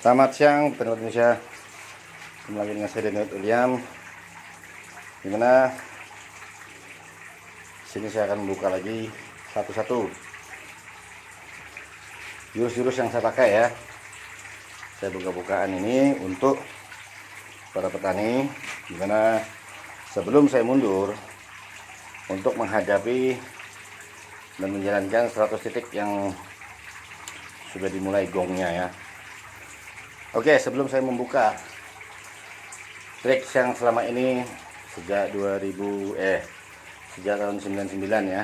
Selamat siang peternak Indonesia. Kembali lagi dengan saya Daniel William. Dimana sini saya akan membuka lagi satu-satu jurus-jurus yang saya pakai ya. Saya buka-bukaan ini untuk para petani, dimana sebelum saya mundur untuk menghadapi dan menjalankan 100 titik yang sudah dimulai gongnya ya. Oke, sebelum saya membuka trik yang selama ini sejak sejak tahun 99 ya,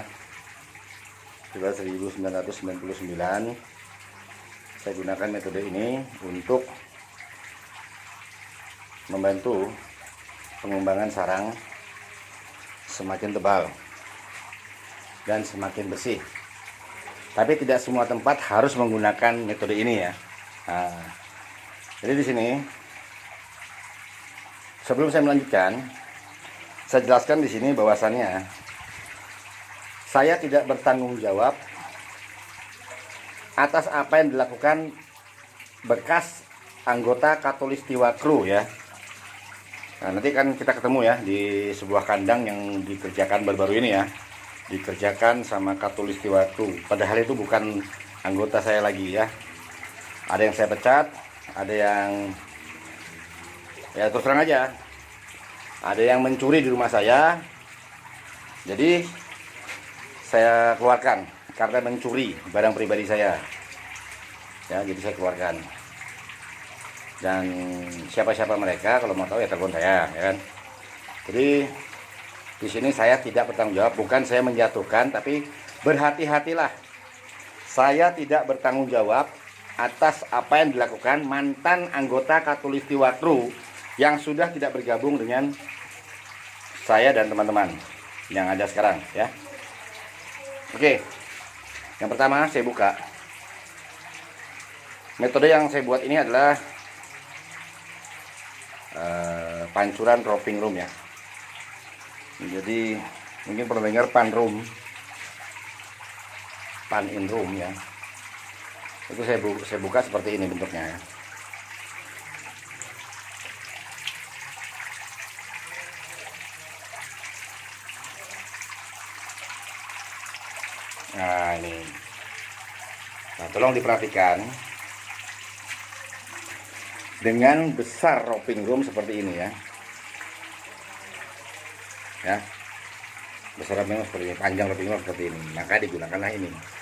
sejak 1999 saya gunakan metode ini untuk membantu pengembangan sarang semakin tebal dan semakin bersih. Tapi tidak semua tempat harus menggunakan metode ini ya. Nah, jadi di sini sebelum saya melanjutkan, saya jelaskan di sini bahwasannya saya tidak bertanggung jawab atas apa yang dilakukan bekas anggota Khatulistiwa Crew ya. Nah, nanti kan kita ketemu ya di sebuah kandang yang dikerjakan baru-baru ini ya. Dikerjakan sama Khatulistiwa Crew. Padahal itu bukan anggota saya lagi ya. Ada yang saya pecat, ada yang ya terus terang aja, ada yang mencuri di rumah saya, jadi saya keluarkan karena mencuri barang pribadi saya ya, jadi saya keluarkan. Dan siapa-siapa mereka kalau mau tahu ya telepon saya ya kan. Jadi di sini saya tidak bertanggung jawab, bukan saya menjatuhkan, tapi berhati-hatilah, saya tidak bertanggung jawab atas apa yang dilakukan mantan anggota Khatulistiwa Crew yang sudah tidak bergabung dengan saya dan teman-teman yang ada sekarang ya. Oke, yang pertama saya buka. Metode yang saya buat ini adalah pancuran roping room ya. Jadi mungkin pernah dengar pan in room ya. Itu saya buka seperti ini bentuknya ya. Nah ini, nah tolong diperhatikan, dengan besar roping room seperti ini ya, besar roping room seperti ini, panjang roping room seperti ini, maka digunakanlah ini.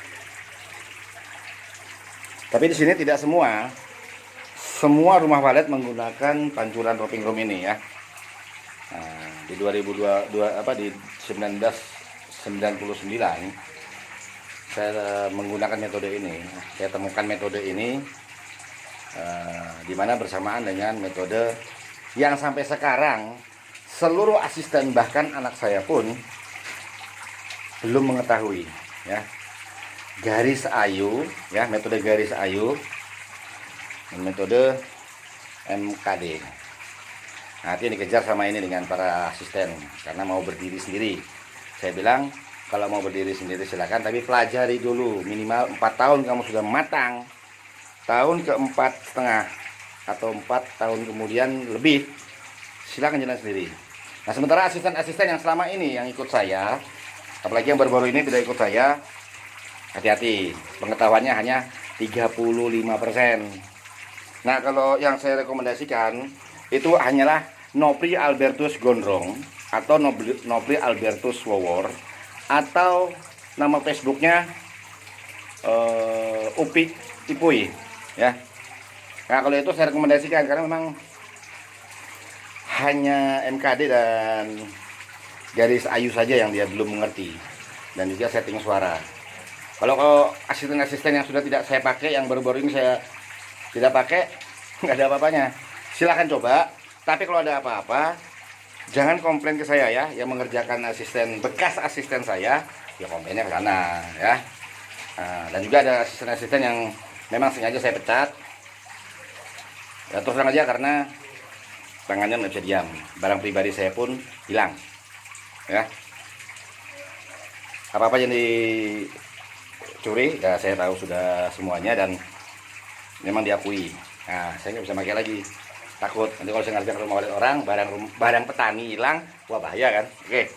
Tapi di sini tidak semua rumah walet menggunakan pancuran roping room ini ya. Nah, di 1999 saya menggunakan metode ini. Saya temukan metode ini di mana bersamaan dengan metode yang sampai sekarang seluruh asisten bahkan anak saya pun belum mengetahui ya. Garis ayu ya, metode garis ayu dan metode MKD. Nah, ini dikejar sama ini dengan para asisten karena mau berdiri sendiri. Saya bilang kalau mau berdiri sendiri silakan, tapi pelajari dulu minimal 4 tahun kamu sudah matang. Tahun ke-4,5 atau 4 tahun kemudian lebih silakan jalan sendiri. Nah, sementara asisten-asisten yang selama ini yang ikut saya, apalagi yang baru-baru ini tidak ikut saya, hati-hati, pengetahuannya hanya 35%. Nah, kalau yang saya rekomendasikan itu hanyalah Nopri Albertus Gondrong atau Nopri Albertus Wowor, atau nama Facebooknya Upi Tipui ya. Nah, kalau itu saya rekomendasikan karena memang hanya MKD dan garis ayu saja yang dia belum mengerti, dan juga setting suara. Kalau asisten-asisten yang sudah tidak saya pakai, yang baru-baru ini saya tidak pakai, nggak ada apa-apanya. Silahkan coba. Tapi kalau ada apa-apa, jangan komplain ke saya ya. Yang mengerjakan bekas asisten saya, ya komplainnya ke sana ya. Nah, dan juga ada asisten-asisten yang memang sengaja saya pecat. Ya terus terang aja karena tangannya nggak bisa diam. Barang pribadi saya pun hilang ya. Apa-apa yang dicuri ya saya tahu sudah semuanya dan memang diakui. Nah, saya nggak bisa pakai lagi. Takut nanti kalau saya ngarepin ke rumah orang, barang petani hilang, wah bahaya kan. Oke,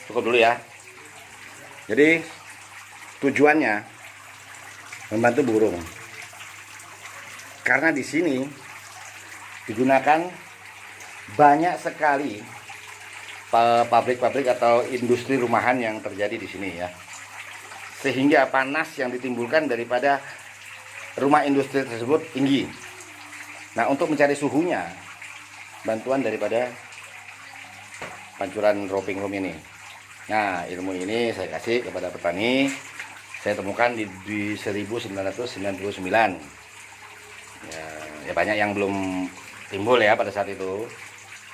cukup dulu ya. Jadi tujuannya membantu burung. Karena di sini digunakan banyak sekali pabrik-pabrik atau industri rumahan yang terjadi di sini ya. Sehingga panas yang ditimbulkan daripada rumah industri tersebut tinggi. Nah, untuk mencari suhunya, bantuan daripada pancuran roping room ini. Nah, ilmu ini saya kasih kepada petani. Saya temukan di 1999. Ya banyak yang belum timbul ya pada saat itu.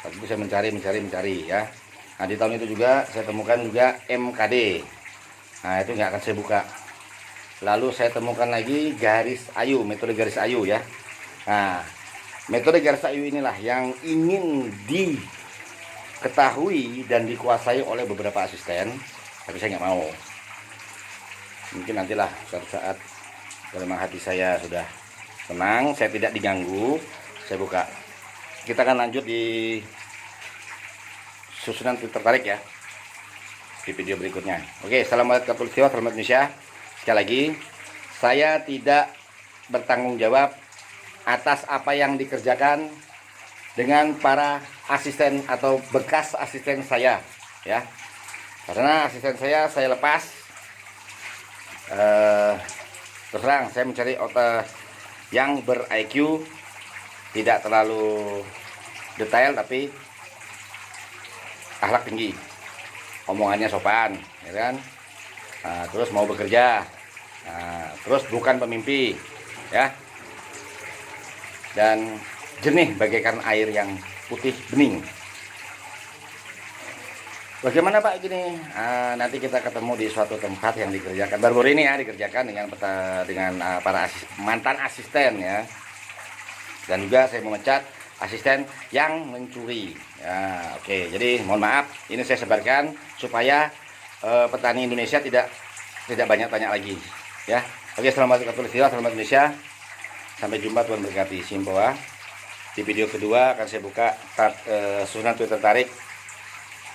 Tapi saya mencari ya. Nah, di tahun itu juga saya temukan juga MKD. Nah, itu nggak akan saya buka. Lalu saya temukan lagi garis ayu, metode garis ayu ya. Nah, metode garis ayu inilah yang ingin diketahui dan dikuasai oleh beberapa asisten, tapi saya nggak mau. Mungkin nantilah suatu saat kalau memang hati saya sudah tenang, saya tidak diganggu, saya buka. Kita akan lanjut di susunan tertarik ya di video berikutnya. Oke, assalamualaikum warahmatullahi wabarakatuh, selamat Indonesia. Sekali lagi, saya tidak bertanggung jawab atas apa yang dikerjakan dengan para asisten atau bekas asisten saya ya, karena asisten saya lepas. Terus terang saya mencari otak yang ber-IQ, tidak terlalu detail tapi akhlak tinggi, omongannya sopan ya kan. Nah, terus mau bekerja, terus bukan pemimpi ya, dan jernih bagaikan air yang putih bening. Bagaimana Pak gini? Nanti kita ketemu di suatu tempat yang dikerjakan baru-baru ini ya, dikerjakan dengan para mantan asisten ya. Dan juga saya memecat asisten yang mencuri. Ya, oke. Jadi mohon maaf, ini saya sebarkan supaya petani Indonesia tidak banyak tanya lagi ya. Oke, assalamualaikum warahmatullahi wabarakatuh, selamat Indonesia. Sampai jumpa, Tuhan berkati. Simpoa. Di video kedua akan saya buka susunan tertarik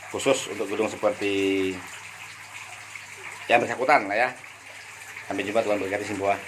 khusus untuk gedung seperti yang bersangkutan lah ya. Sampai jumpa, Tuhan berkati. Simpoa.